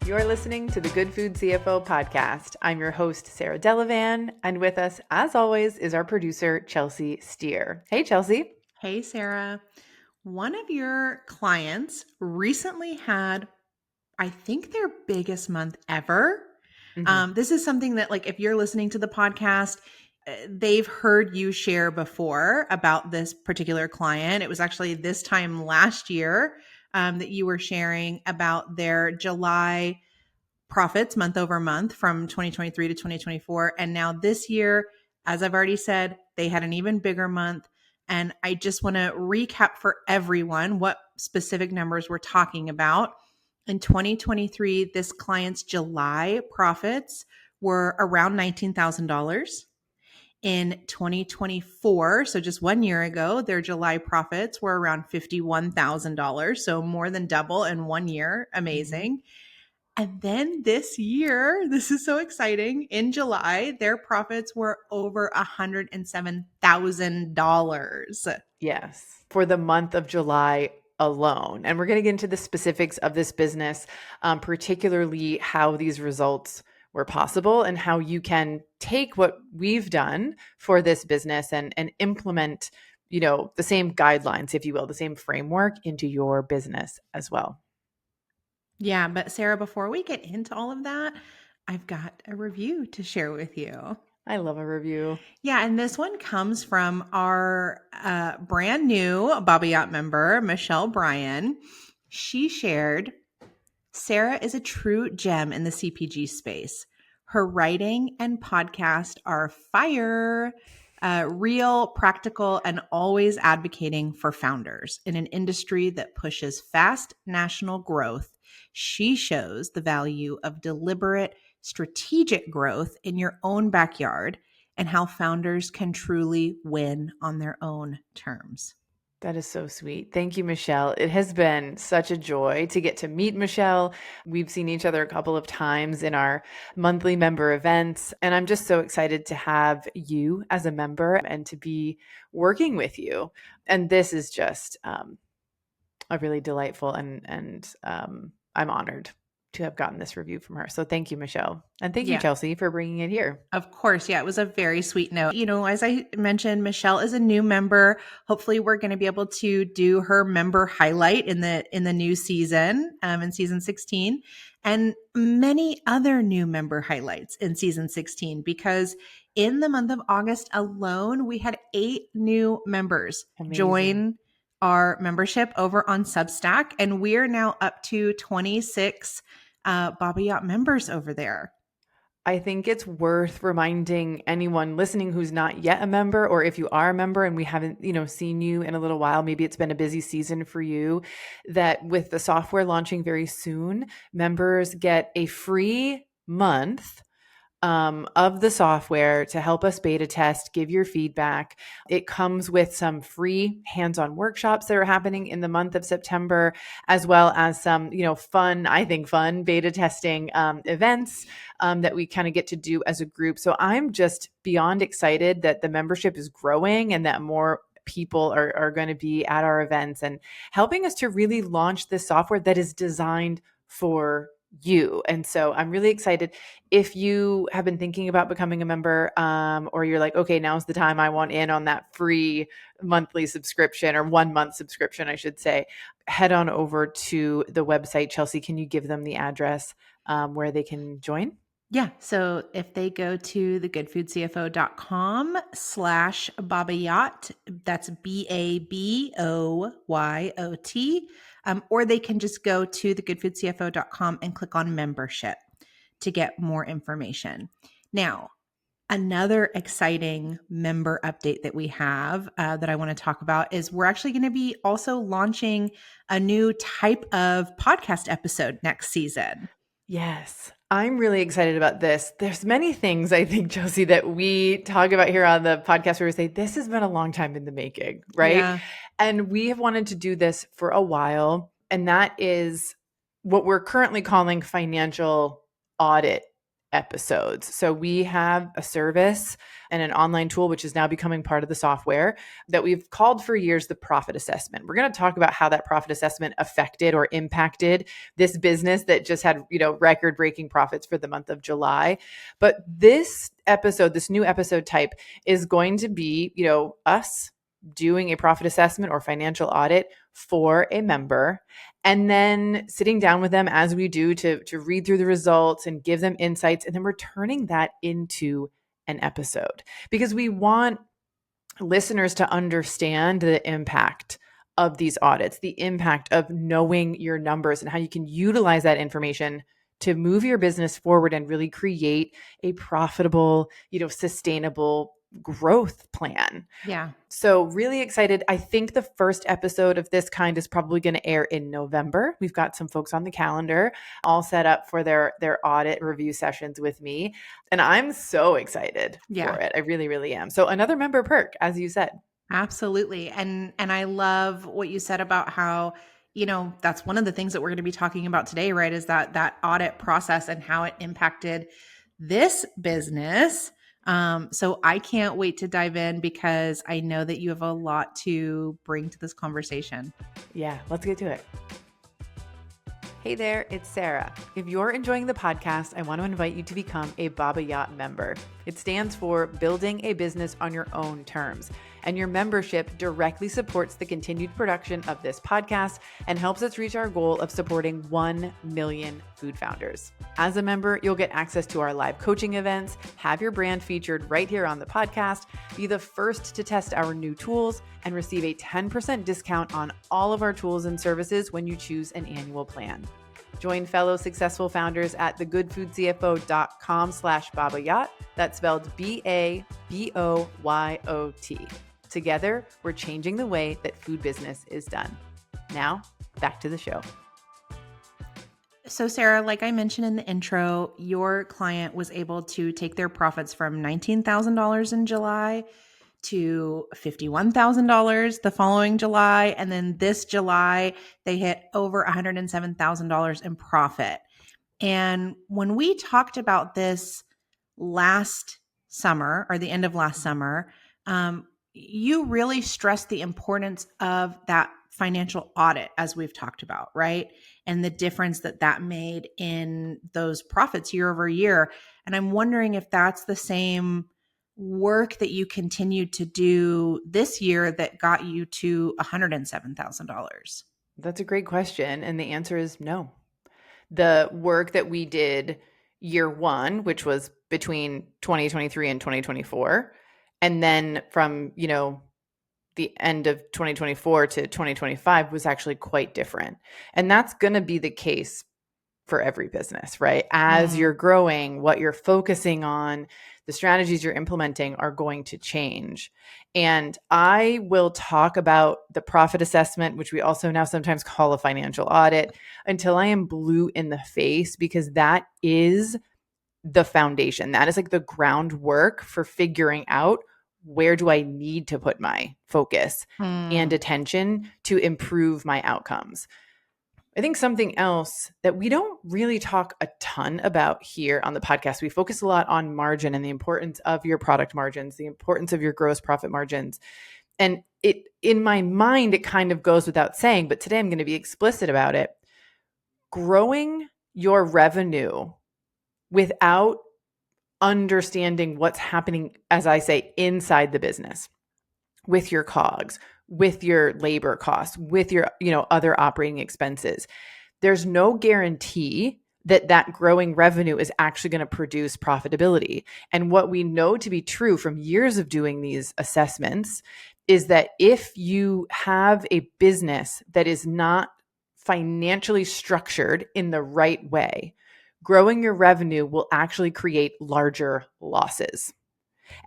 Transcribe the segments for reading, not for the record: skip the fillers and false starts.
You're listening to the Good Food CFO podcast. I'm your host, Sarah Delavan, and with us, as always, is our producer, Chelsea Steer. Hey, Chelsea. Hey, Sarah. One of your clients recently had, I think, their biggest month ever. This is something that, like, if you're listening to the podcast, they've heard you share before about this particular client. It was actually this time last year that you were sharing about their July profits month over month from 2023 to 2024. And now this year, as I've already said, they had an even bigger month. And I just want to recap for everyone what specific numbers we're talking about. In 2023, this client's July profits were around $19,000. In 2024, so just 1 year ago, their July profits were around $51,000. So more than double in 1 year. Amazing. And then this year, this is so exciting. In July, their profits were over $107,000. Yes, for the month of July alone. And we're going to get into the specifics of this business, particularly how these results were possible and how you can take what we've done for this business and implement, the same guidelines, if you will, the same framework into your business as well. Yeah, but Sarah, before we get into all of that, I've got a review to share with you. I love a review. Yeah, and this one comes from our brand new Bobby Yacht member, Michelle Bryan. She shared, Sarah is a true gem in the CPG space. Her writing and podcast are fire, real, practical, and always advocating for founders in an industry that pushes fast national growth. She shows the value of deliberate, strategic growth in your own backyard and how founders can truly win on their own terms. That is so sweet. Thank you, Michelle. It has been such a joy to get to meet Michelle. We've seen each other a couple of times in our monthly member events, and I'm just so excited to have you as a member and to be working with you. And this is just a really delightful and I'm honored to have gotten this review from her. So thank you, Michelle. And thank you, Chelsea, for bringing it here. Of course. Yeah, it was a very sweet note. As I mentioned, Michelle is a new member. Hopefully we're going to be able to do her member highlight in the new season, in season 16, and many other new member highlights in season 16, because in the month of August alone, we had 8 new members join our membership over on Substack. And we're now up to 26 Bobby Yacht members over there. I think it's worth reminding anyone listening who's not yet a member, or if you are a member and we haven't, seen you in a little while, maybe it's been a busy season for you, that with the software launching very soon, members get a free month of the software to help us beta test, give your feedback. It comes with some free hands-on workshops that are happening in the month of September, as well as some, fun beta testing events that we kind of get to do as a group. So I'm just beyond excited that the membership is growing and that more people are going to be at our events and helping us to really launch this software that is designed for you. And so I'm really excited. If you have been thinking about becoming a member, or you're like, okay, now's the time, I want in on that free monthly subscription, or 1 month subscription, I should say, head on over to the website. Chelsea, can you give them the address where they can join? Yeah. So if they go to thegoodfoodcfo.com/Babayot, that's BABOYOT, or they can just go to thegoodfoodcfo.com and click on membership to get more information. Now, another exciting member update that we have that I want to talk about is we're actually going to be also launching a new type of podcast episode next season. Yes, I'm really excited about this. There's many things I think, Chelsea, that we talk about here on the podcast where we say, this has been a long time in the making, right? Yeah. And we have wanted to do this for a while. And that is what we're currently calling financial audit episodes. So we have a service and an online tool, which is now becoming part of the software, that we've called for years the profit assessment. We're going to talk about how that profit assessment affected or impacted this business that just had, record breaking profits for the month of July. But this episode, this new episode type, is going to be, us doing a profit assessment or financial audit for a member, and then sitting down with them as we do to read through the results and give them insights, and then we're turning that into an episode because we want listeners to understand the impact of these audits, the impact of knowing your numbers and how you can utilize that information to move your business forward and really create a profitable, sustainable growth plan. Yeah. So really excited. I think the first episode of this kind is probably going to air in November. We've got some folks on the calendar all set up for their audit review sessions with me. And I'm so excited for it. I really, really am. So another member perk, as you said. Absolutely. And I love what you said about how, that's one of the things that we're going to be talking about today, right? Is that audit process and how it impacted this business. So I can't wait to dive in because I know that you have a lot to bring to this conversation. Yeah, let's get to it. Hey there, it's Sarah. If you're enjoying the podcast, I want to invite you to become a Baba Yacht member. It stands for Building a Business on Your Own Terms. And your membership directly supports the continued production of this podcast and helps us reach our goal of supporting 1 million food founders. As a member, you'll get access to our live coaching events, have your brand featured right here on the podcast, be the first to test our new tools, and receive a 10% discount on all of our tools and services when you choose an annual plan. Join fellow successful founders at thegoodfoodcfo.com/Baba Yacht. That's spelled BABOYOT. Together, we're changing the way that food business is done. Now, back to the show. So Sarah, like I mentioned in the intro, your client was able to take their profits from $19,000 in July to $51,000 the following July. And then this July, they hit over $107,000 in profit. And when we talked about this last summer or the end of last summer, you really stressed the importance of that financial audit, as we've talked about, right? And the difference that made in those profits year over year. And I'm wondering if that's the same work that you continued to do this year that got you to $107,000. That's a great question. And the answer is no. The work that we did year one, which was between 2023 and 2024, and then from, the end of 2024 to 2025 was actually quite different. And that's going to be the case for every business, right? As you're growing, what you're focusing on, the strategies you're implementing are going to change. And I will talk about the profit assessment, which we also now sometimes call a financial audit, until I am blue in the face, because that is the foundation. That is like the groundwork for figuring out where do I need to put my focus and attention to improve my outcomes. I think something else that we don't really talk a ton about here on the podcast, we focus a lot on margin and the importance of your product margins, the importance of your gross profit margins. And it, in my mind, it kind of goes without saying, but today I'm going to be explicit about it. Growing your revenue without understanding what's happening, as I say, inside the business, with your COGS, with your labor costs, with your, other operating expenses. There's no guarantee that growing revenue is actually going to produce profitability. And what we know to be true from years of doing these assessments is that if you have a business that is not financially structured in the right way, growing your revenue will actually create larger losses.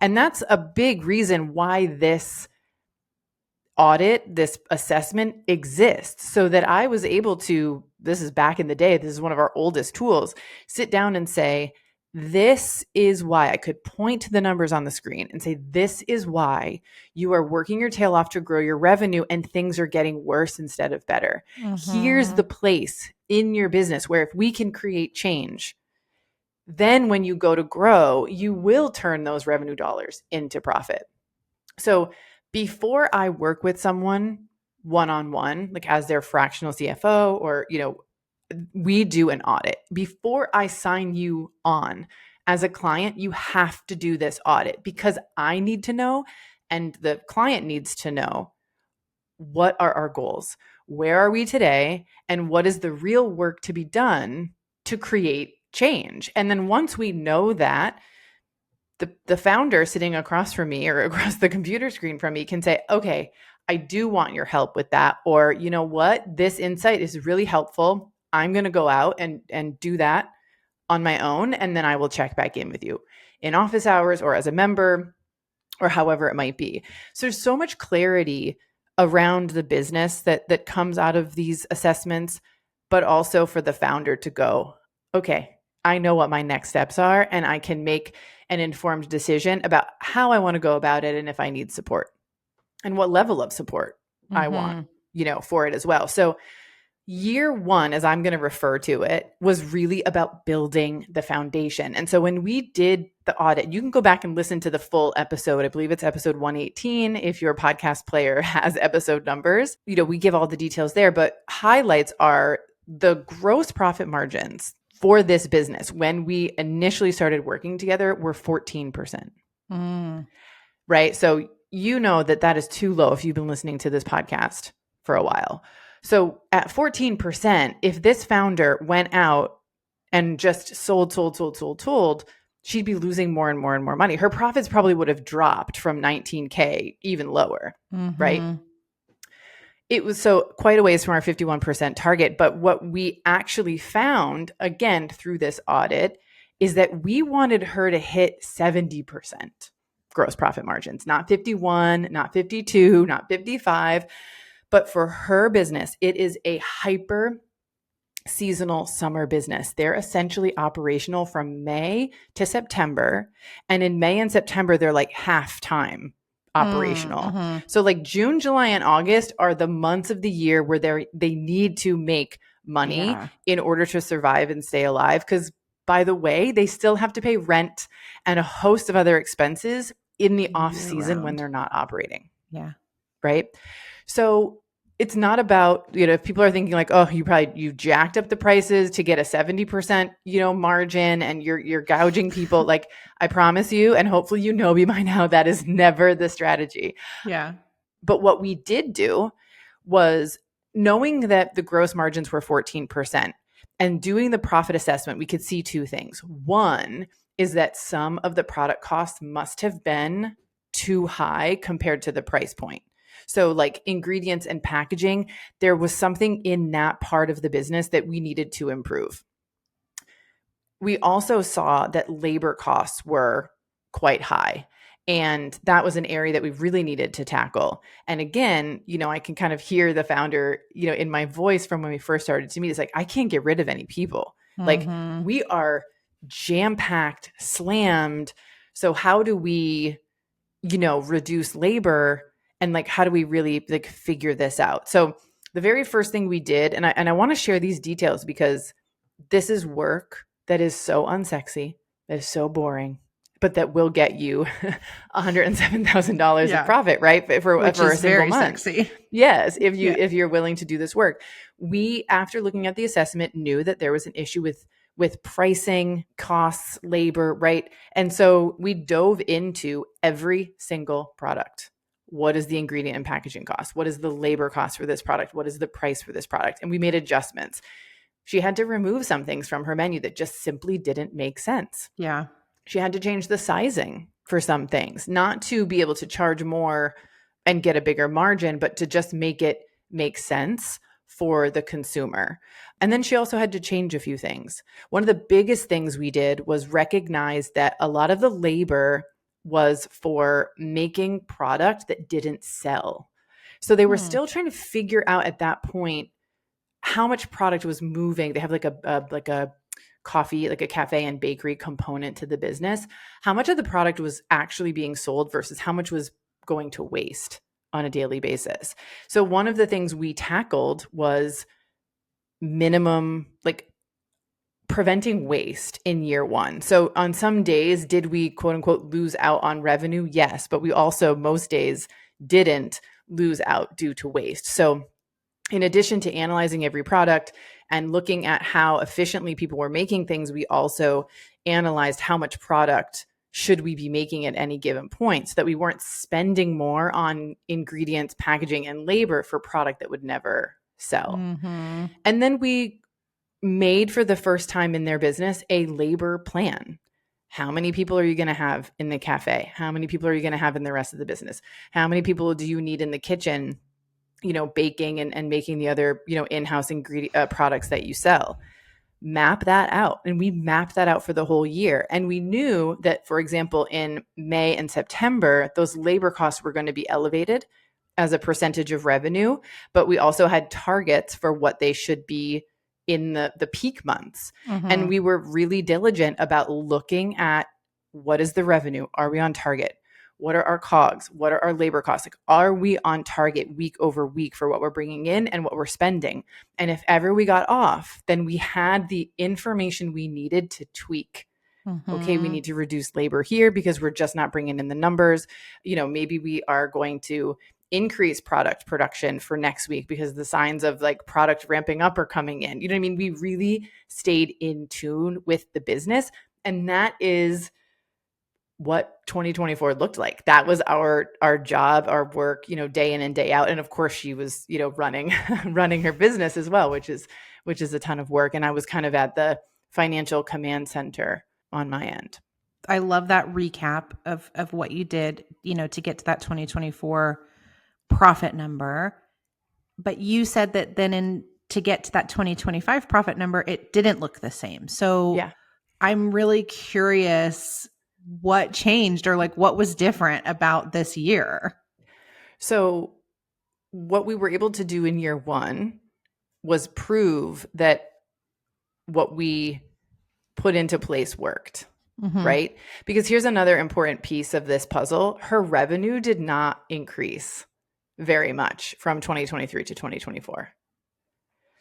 And that's a big reason why this audit, this assessment exists, so that I was able to, this is back in the day, this is one of our oldest tools, sit down and say, this is why. I could point to the numbers on the screen and say, this is why you are working your tail off to grow your revenue and things are getting worse instead of better. Here's the place in your business where if we can create change, Then when you go to grow, you will turn those revenue dollars into profit. So before I work with someone one-on-one, like as their fractional CFO, or, we do an audit. Before I sign you on as a client, you have to do this audit because I need to know and the client needs to know, what are our goals? Where are we today? And what is the real work to be done to create change? And then once we know that, the founder sitting across from me or across the computer screen from me can say, okay, I do want your help with that. Or, you know what? This insight is really helpful. I'm going to go out and do that on my own. And then I will check back in with you in office hours or as a member or however it might be. So there's so much clarity around the business that comes out of these assessments, but also for the founder to go, okay, I know what my next steps are and I can make an informed decision about how I want to go about it and if I need support and what level of support I want, for it as well. So year one, as I'm going to refer to it, was really about building the foundation. And so when we did the audit, you can go back and listen to the full episode. I believe it's episode 118. If your podcast player has episode numbers, we give all the details there, but highlights are the gross profit margins for this business when we initially started working together were 14%. Right? So that is too low if you've been listening to this podcast for a while. So at 14%, if this founder went out and just sold, she'd be losing more and more and more money. Her profits probably would have dropped from 19K even lower, right? It was so quite a ways from our 51% target. But what we actually found, again, through this audit, is that we wanted her to hit 70% gross profit margins, not 51, not 52, not 55. But for her business, it is a hyper seasonal summer business. They're essentially operational from May to September. And in May and September, they're like half time operational. So like June, July, and August are the months of the year where they need to make money in order to survive and stay alive. Because by the way, they still have to pay rent and a host of other expenses in the off season when they're not operating. Yeah. Right. So it's not about, if people are thinking like, oh, you jacked up the prices to get a 70%, margin and you're gouging people. Like, I promise you, and hopefully me by now, that is never the strategy. Yeah. But what we did do was, knowing that the gross margins were 14% and doing the profit assessment, we could see two things. One is that some of the product costs must have been too high compared to the price point. So like ingredients and packaging, there was something in that part of the business that we needed to improve. We also saw that labor costs were quite high. And that was an area that we really needed to tackle. And again, I can kind of hear the founder, in my voice from when we first started to meet. It's like, I can't get rid of any people. Like, we are jam-packed, slammed. So how do we, reduce labor? And like, how do we really like figure this out? So the very first thing we did, and I want to share these details because this is work that is so unsexy, that is so boring, but that will get you $107,000 of profit, right? For a single very month. Sexy. Yes, if you're willing to do this work. We, after looking at the assessment, knew that there was an issue with pricing, costs, labor, right? And so we dove into every single product. What is the ingredient and packaging cost? What is the labor cost for this product? What is the price for this product? And we made adjustments. She had to remove some things from her menu that just simply didn't make sense. Yeah. She had to change the sizing for some things, not to be able to charge more and get a bigger margin, but to just make it make sense for the consumer. And then she also had to change a few things. One of the biggest things we did was recognize that a lot of the labor was for making product that didn't sell. So they were still trying to figure out at that point how much product was moving. They have like a coffee, like a cafe and bakery component to the business. How much of the product was actually being sold versus how much was going to waste on a daily basis. So one of the things we tackled was minimum, like preventing waste in year one. So on some days, did we quote unquote lose out on revenue? Yes, but we also most days didn't lose out due to waste. So in addition to analyzing every product and looking at how efficiently people were making things, we also analyzed how much product should we be making at any given point so that we weren't spending more on ingredients, packaging, and labor for product that would never sell. Mm-hmm. And then we made for the first time in their business a labor plan. How many people are you going to have in the cafe? How many people are you going to have in the rest of the business? How many people do you need in the kitchen, baking and making the other, in-house ingredient products that you sell? Map that out. And we mapped that out for the whole year. And we knew that, for example, in May and September, those labor costs were going to be elevated as a percentage of revenue, but we also had targets for what they should be in the peak months. Mm-hmm. And we were really diligent about looking at what is the revenue? Are we on target? What are our COGS? What are our labor costs? Like, are we on target week over week for what we're bringing in and what we're spending? And if ever we got off, then we had the information we needed to tweak. Mm-hmm. Okay, we need to reduce labor here because we're just not bringing in the numbers. Maybe we are going to increase product production for next week because the signs of like product ramping up are coming in. You know what I mean? We really stayed in tune with the business. And that is what 2024 looked like. That was our job, our work, day in and day out. And of course she was, running her business as well, which is a ton of work. And I was kind of at the financial command center on my end. I love that recap of what you did, to get to that 2024 profit number. But you said that then to get to that 2025 profit number, it didn't look the same. So yeah. I'm really curious what changed or like what was different about this year. So what we were able to do in year one was prove that what we put into place worked. Mm-hmm. Right? Because here's another important piece of this puzzle. Her revenue did not increase very much from 2023 to 2024.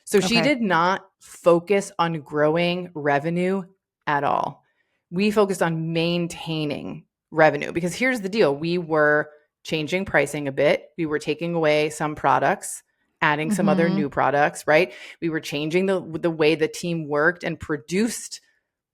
So she did not focus on growing revenue at all. We focused on maintaining revenue because here's the deal. We were changing pricing a bit. We were taking away some products, adding some other new products, right? We were changing the way the team worked and produced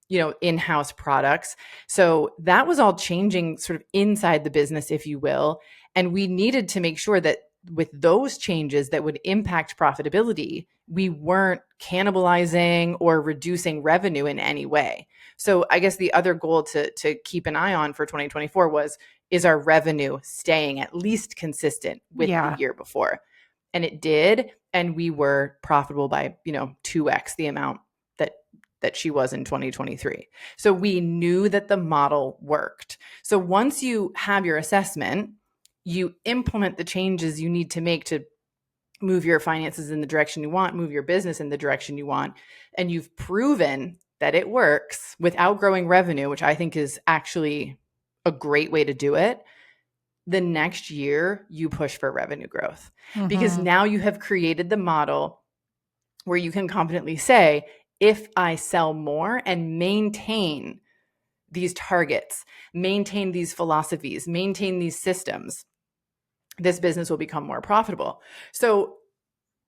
in-house products. So that was all changing sort of inside the business, if you will. And we needed to make sure that with those changes that would impact profitability, we weren't cannibalizing or reducing revenue in any way. So I guess the other goal to keep an eye on for 2024 is our revenue staying at least consistent with the year before? And it did. And we were profitable by, 2x the amount that she was in 2023. So we knew that the model worked. So once you have your assessment, you implement the changes you need to make to move your finances in the direction you want, move your business in the direction you want, and you've proven that it works without growing revenue, which I think is actually a great way to do it. The next year, you push for revenue growth because now you have created the model where you can confidently say, if I sell more and maintain these targets, maintain these philosophies, maintain these systems, this business will become more profitable. So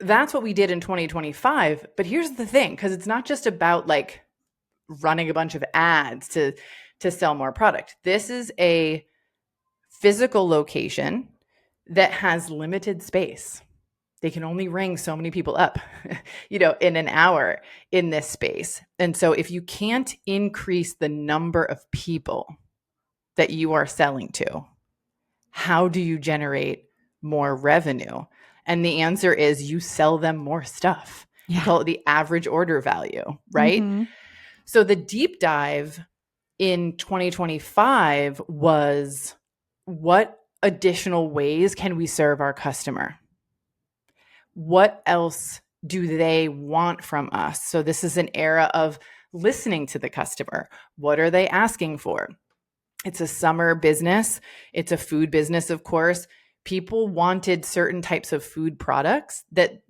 that's what we did in 2025. But here's the thing, because it's not just about like running a bunch of ads to sell more product. This is a physical location that has limited space. They can only ring so many people up, in an hour in this space. And so if you can't increase the number of people that you are selling to, how do you generate more revenue? And the answer is you sell them more stuff. You call it the average order value, right? Mm-hmm. So the deep dive in 2025 was, what additional ways can we serve our customer? What else do they want from us? So this is an era of listening to the customer. What are they asking for? It's a summer business. It's a food business, of course. people wanted certain types of food products that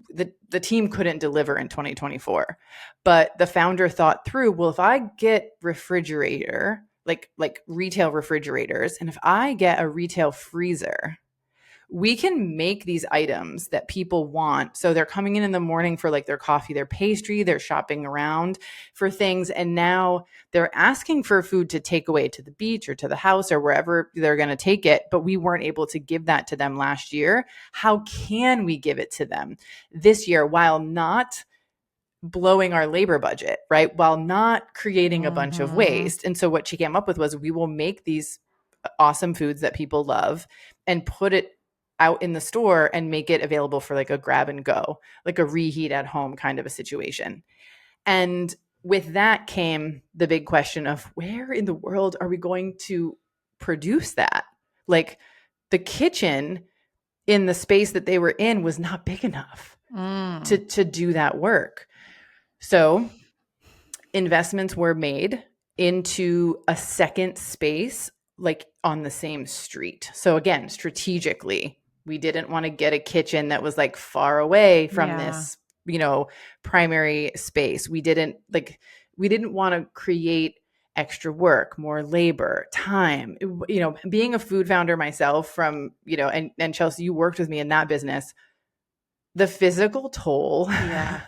the team couldn't deliver in 2024. But the founder thought through, well, if I get refrigerator, like retail refrigerators, and if I get a retail freezer, we can make these items that people want. So they're coming in the morning for like their coffee, their pastry, they're shopping around for things. And now they're asking for food to take away to the beach or to the house or wherever they're going to take it. But we weren't able to give that to them last year. How can we give it to them this year while not blowing our labor budget, right? While not creating a bunch of Mm-hmm. waste. And so what she came up with was we will make these awesome foods that people love and put it out in the store and make it available for like a grab and go, like a reheat at home kind of a situation. And with that came the big question of where in the world are we going to produce that? Like the kitchen in the space that they were in was not big enough Mm. to do that work. So investments were made into a second space, like on the same street. So again, strategically, we didn't want to get a kitchen that was like far away from Yeah. this, primary space. We didn't want to create extra work, more labor, time. Being a food founder myself from, and Chelsea, you worked with me in that business. The physical toll Yeah.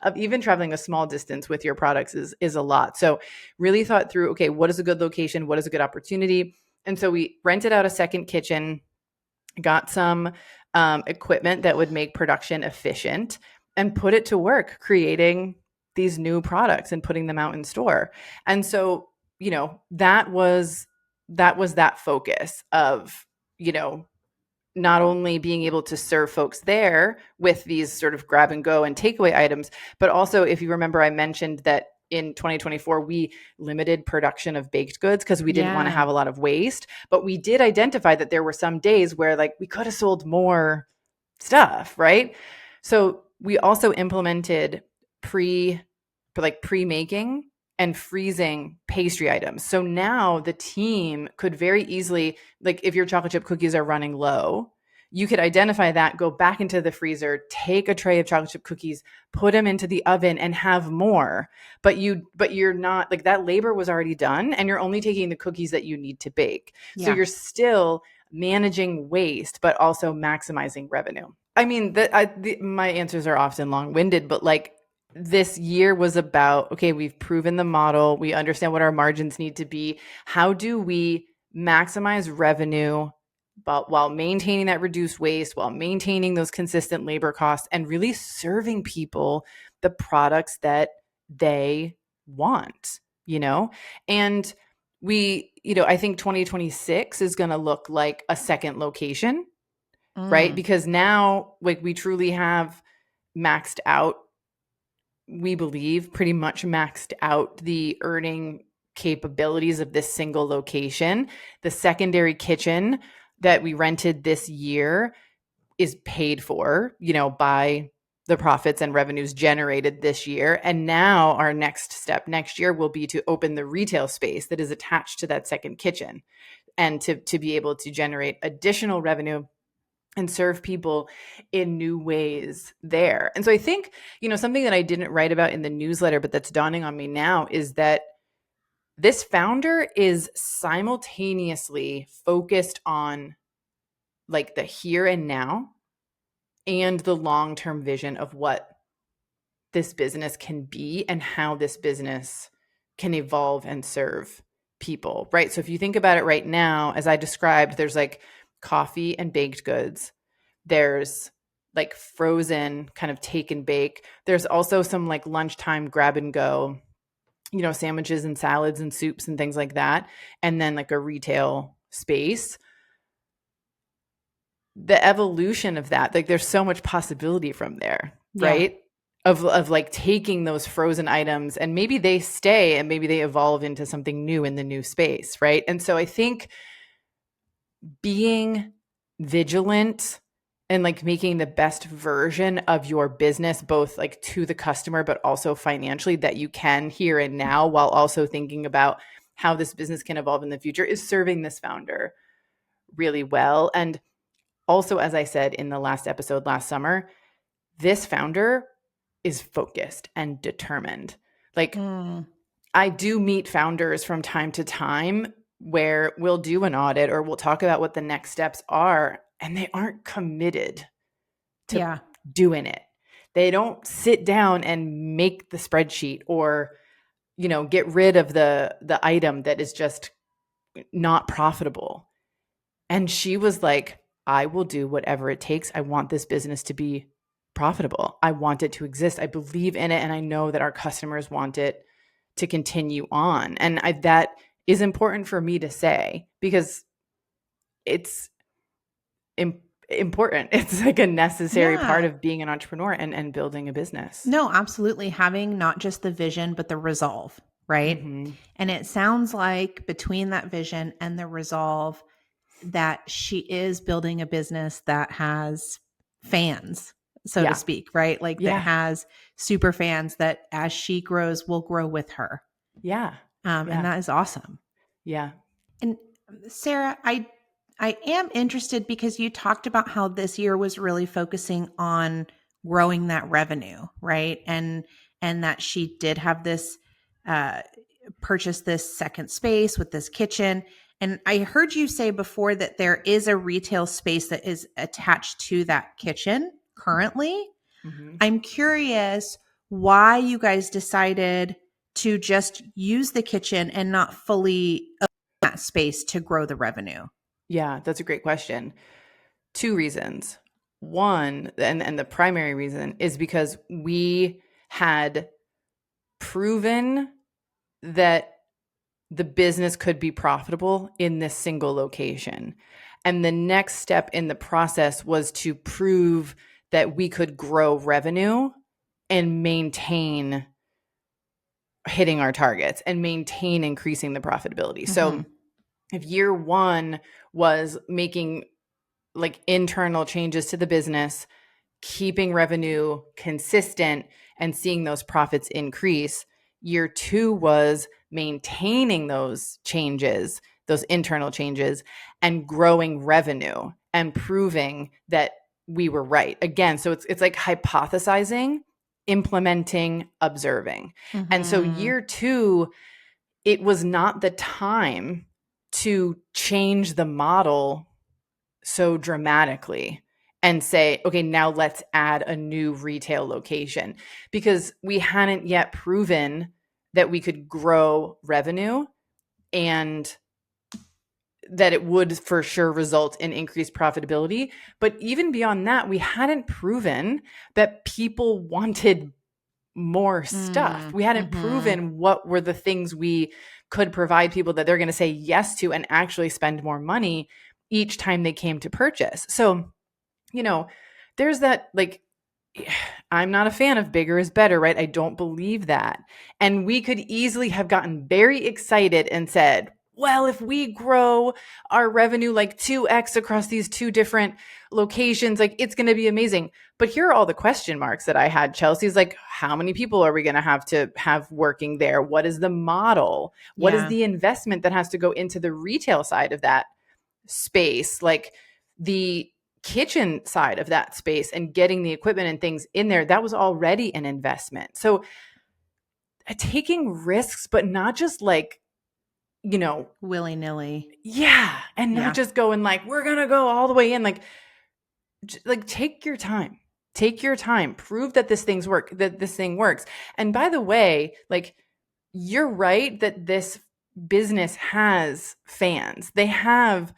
of even traveling a small distance with your products is a lot. So really thought through, okay, what is a good location? What is a good opportunity? And so we rented out a second kitchen, got some equipment that would make production efficient, and put it to work creating these new products and putting them out in store. And so, that was that focus of, not only being able to serve folks there with these sort of grab and go and takeaway items, but also, if you remember, I mentioned that in 2024, we limited production of baked goods because we didn't want to Yeah. have a lot of waste. But we did identify that there were some days where like we could have sold more stuff, right? So we also implemented pre-making and freezing pastry items. So now the team could very easily, like if your chocolate chip cookies are running low, you could identify that, go back into the freezer, take a tray of chocolate chip cookies, put them into the oven and have more. But you're not, like, that labor was already done and you're only taking the cookies that you need to bake. So Yeah. you're still managing waste but also maximizing revenue. I mean, my answers are often long-winded, but like this year was about, okay, we've proven the model. We understand what our margins need to be. How do we maximize revenue but while maintaining that reduced waste, while maintaining those consistent labor costs and really serving people the products that they want, you know? And I think 2026 is going to look like a second location, right? Mm. Because now, like, we truly have maxed out, we believe pretty much maxed out the earning capabilities of this single location. The secondary kitchen that we rented this year is paid for, by the profits and revenues generated this year. And now our next step next year will be to open the retail space that is attached to that second kitchen and to be able to generate additional revenue and serve people in new ways there. And so I think, something that I didn't write about in the newsletter, but that's dawning on me now is that this founder is simultaneously focused on like the here and now and the long-term vision of what this business can be and how this business can evolve and serve people, right? So if you think about it right now, as I described, there's like coffee and baked goods. There's like frozen kind of take and bake. There's also some like lunchtime grab and go, sandwiches and salads and soups and things like that. And then like a retail space. The evolution of that, like there's so much possibility from there, Yeah. right? Of like taking those frozen items and maybe they stay and maybe they evolve into something new in the new space, right? And so I think being vigilant and like making the best version of your business, both like to the customer, but also financially, that you can here and now, while also thinking about how this business can evolve in the future, is serving this founder really well. And also, as I said in the last episode last summer, this founder is focused and determined. Like, I do meet founders from time to time where we'll do an audit or we'll talk about what the next steps are, and they aren't committed to doing it. They don't sit down and make the spreadsheet or, get rid of the item that is just not profitable. And she was like, I will do whatever it takes. I want this business to be profitable. I want it to exist. I believe in it. And I know that our customers want it to continue on. And that is important for me to say because it's important. It's like a necessary part of being an entrepreneur and building a business. No, absolutely. Having not just the vision, but the resolve, right? Mm-hmm. And it sounds like between that vision and the resolve that she is building a business that has fans, so to speak, right? Like that has super fans that as she grows, will grow with her. Yeah. And that is awesome. Yeah. And Sarah, I am interested because you talked about how this year was really focusing on growing that revenue, right? And that she did have this purchase this second space with this kitchen. And I heard you say before that there is a retail space that is attached to that kitchen currently. Mm-hmm. I'm curious why you guys decided to just use the kitchen and not fully own that space to grow the revenue. Yeah, that's a great question. 2 reasons. One, and the primary reason is because we had proven that the business could be profitable in this single location. And the next step in the process was to prove that we could grow revenue and maintain hitting our targets and maintain increasing the profitability. Mm-hmm. So if year 1 was making like internal changes to the business, keeping revenue consistent and seeing those profits increase, year 2 was maintaining those changes, those internal changes, and growing revenue and proving that we were right. Again, so it's like hypothesizing, implementing, observing. Mm-hmm. And so year 2, it was not the time to change the model so dramatically and say, okay, now let's add a new retail location, because we hadn't yet proven that we could grow revenue and that it would for sure result in increased profitability. But even beyond that, we hadn't proven that people wanted more stuff. We hadn't proven what were the things we could provide people that they're going to say yes to and actually spend more money each time they came to purchase. So, there's that, like, I'm not a fan of bigger is better, right? I don't believe that. And we could easily have gotten very excited and said, well, if we grow our revenue like 2x across these 2 different locations, like it's going to be amazing. But here are all the question marks that I had, Chelsea's like, how many people are we going to have working there? What is the model? What is the investment that has to go into the retail side of that space? Like the kitchen side of that space and getting the equipment and things in there, that was already an investment. So taking risks, but not just like, willy-nilly. Yeah. And not just going like, we're going to go all the way in. Like take your time. Take your time. Prove that this thing works. And by the way, like you're right that this business has fans. They have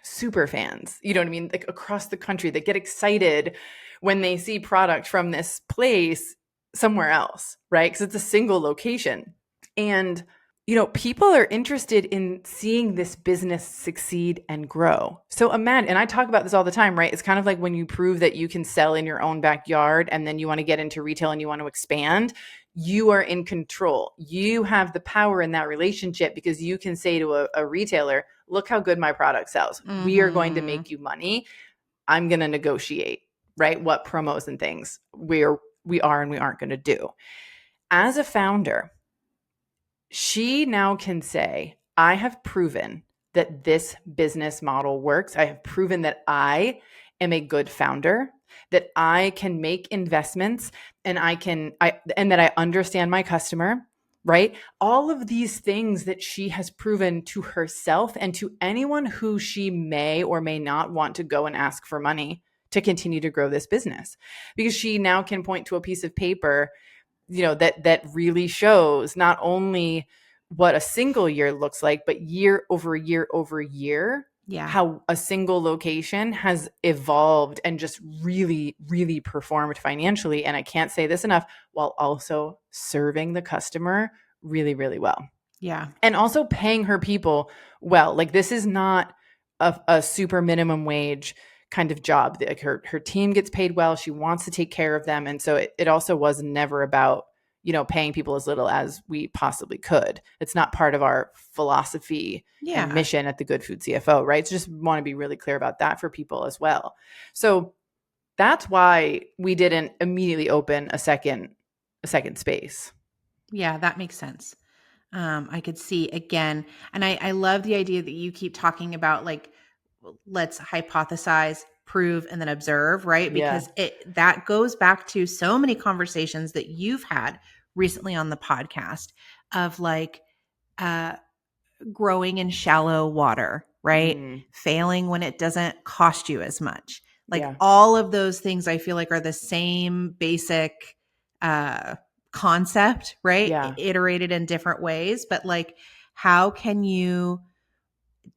super fans, you know what I mean? Like across the country that get excited when they see product from this place somewhere else, right? Because it's a single location. And, people are interested in seeing this business succeed and grow. So imagine, and I talk about this all the time, right? It's kind of like when you prove that you can sell in your own backyard and then you want to get into retail and you want to expand, you are in control. You have the power in that relationship because you can say to a retailer, look how good my product sells. We are going to make you money. I'm going to negotiate, right? What promos and things we are and we aren't going to do. As a founder, she now can say, I have proven that this business model works. I have proven that I am a good founder, that I can make investments, and and that I understand my customer, right? All of these things that she has proven to herself and to anyone who she may or may not want to go and ask for money to continue to grow this business, because she now can point to a piece of paper, that really shows not only what a single year looks like, but year over year over year, Yeah. how a single location has evolved and just really, really performed financially. And I can't say this enough, while also serving the customer really, really well. Yeah. And also paying her people well. Like, this is not a super minimum wage kind of job. Like, her team gets paid well. She wants to take care of them. And so it also was never about, paying people as little as we possibly could. It's not part of our philosophy and Yeah. mission at the Good Food CFO, right? So just want to be really clear about that for people as well. So that's why we didn't immediately open a second space. Yeah, that makes sense. I could see again, and I love the idea that you keep talking about, like, let's hypothesize, prove, and then observe, right? Yeah. Because that goes back to so many conversations that you've had recently on the podcast of like uh, growing in shallow water, right? Mm, Failing when it doesn't cost you as much. Like yeah. all of those things, I feel like are the same basic uh, concept, right? Yeah. Iterated in different ways, but like, how can you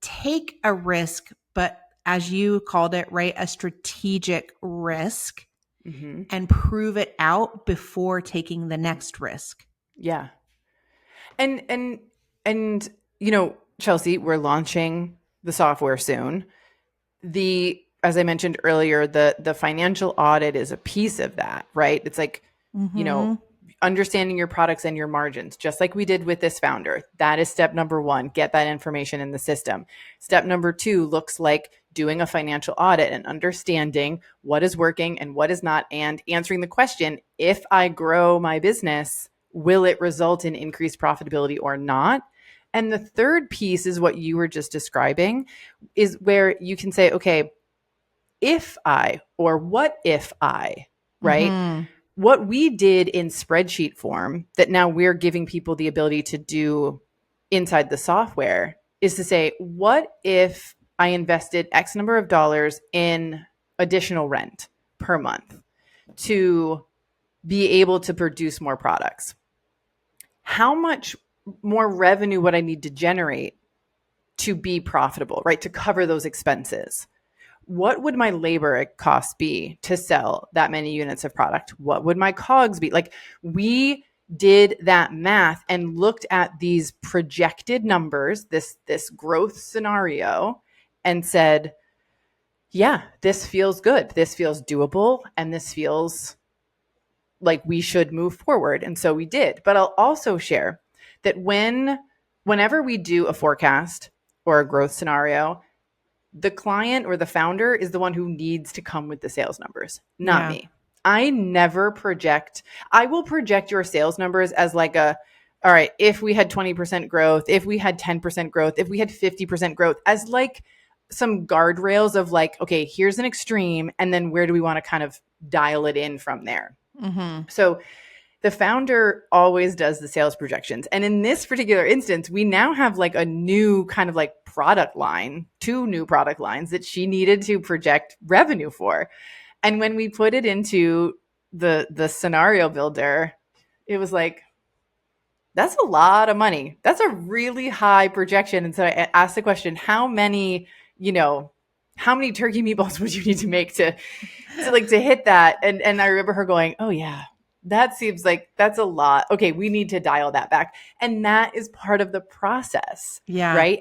take a risk, but as you called it, right, a strategic risk, Mm-hmm. and prove it out before taking the next risk? Yeah. And Chelsea, we're launching the software soon. As I mentioned earlier, the financial audit is a piece of that, right? It's like, Mm-hmm. understanding your products and your margins, just like we did with this founder. That is step number 1, get that information in the system. Step number 2 looks like doing a financial audit and understanding what is working and what is not, and answering the question, if I grow my business, will it result in increased profitability or not? And the third piece is what you were just describing, is where you can say, okay, if I, or what if I, right? Mm-hmm. What we did in spreadsheet form that now we're giving people the ability to do inside the software is to say, what if I invested X number of dollars in additional rent per month to be able to produce more products? How much more revenue would I need to generate to be profitable, right? To cover those expenses? What would my labor costs be to sell that many units of product? What would my COGS be? Like, we did that math and looked at these projected numbers, this growth scenario, and said, yeah, this feels good. This feels doable, and this feels like we should move forward. And so we did. But I'll also share that whenever we do a forecast or a growth scenario, the client or the founder is the one who needs to come with the sales numbers, not Yeah. me. I never project. I will project your sales numbers as like all right, if we had 20% growth, if we had 10% growth, if we had 50% growth, as like some guardrails of like, okay, here's an extreme, and then where do we want to kind of dial it in from there? Mm-hmm. So the founder always does the sales projections. And in this particular instance, we now have like a new kind of like product line, 2 new product lines that she needed to project revenue for. And when we put it into the scenario builder, it was like, that's a lot of money. That's a really high projection. And so I asked the question, how many turkey meatballs would you need to make to hit that? And I remember her going, oh yeah, that seems like that's a lot. Okay, we need to dial that back. And that is part of the process, Yeah. right?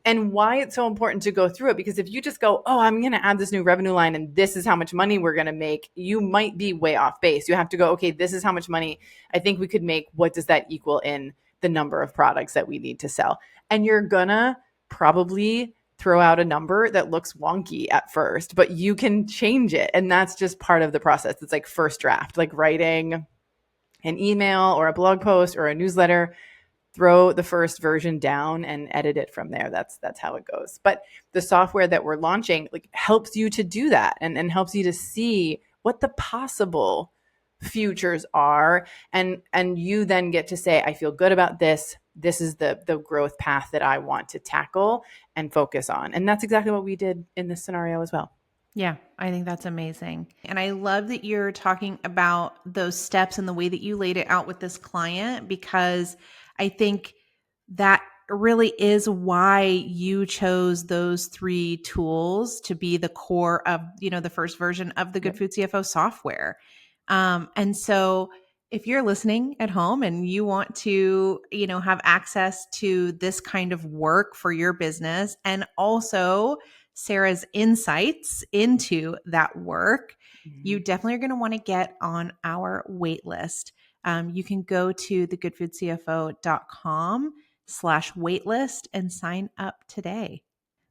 And why it's so important to go through it, because if you just go, oh, I'm going to add this new revenue line and this is how much money we're going to make, you might be way off base. You have to go, okay, this is how much money I think we could make. What does that equal in the number of products that we need to sell? And you're going to probably throw out a number that looks wonky at first, but you can change it. And that's just part of the process. It's like first draft, like writing an email or a blog post or a newsletter. throw the first version down and edit it from there. That's how it goes. But the software that we're launching like helps you to do that and helps you to see what the possible futures are. And you then get to say, I feel good about this. This is the growth path that I want to tackle and focus on. And that's exactly what we did in this scenario as well. Yeah, I think that's amazing. And I love that you're talking about those steps and the way that you laid it out with this client, because I think that really is why you chose those 3 tools to be the core of, the first version of the Good Food CFO software. And so if you're listening at home and you want to, have access to this kind of work for your business, and also Sarah's insights into that work, you definitely are going to want to get on our wait list. You can go to thegoodfoodcfo.com/waitlist and sign up today.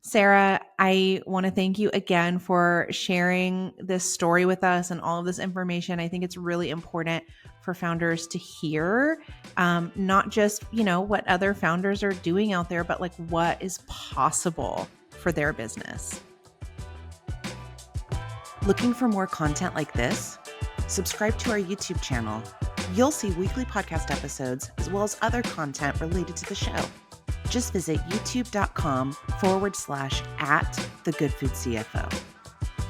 Sarah, I want to thank you again for sharing this story with us and all of this information. I think it's really important for founders to hear, not just, what other founders are doing out there, but like what is possible for their business. Looking for more content like this? Subscribe to our YouTube channel. You'll see weekly podcast episodes as well as other content related to the show. Just visit youtube.com/@thegoodfoodcfo.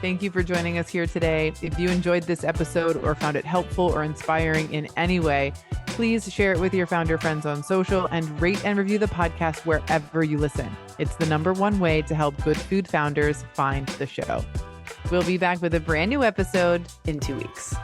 Thank you for joining us here today. If you enjoyed this episode or found it helpful or inspiring in any way, please share it with your founder friends on social and rate and review the podcast wherever you listen. It's the #1 way to help good food founders find the show. We'll be back with a brand new episode in 2 weeks.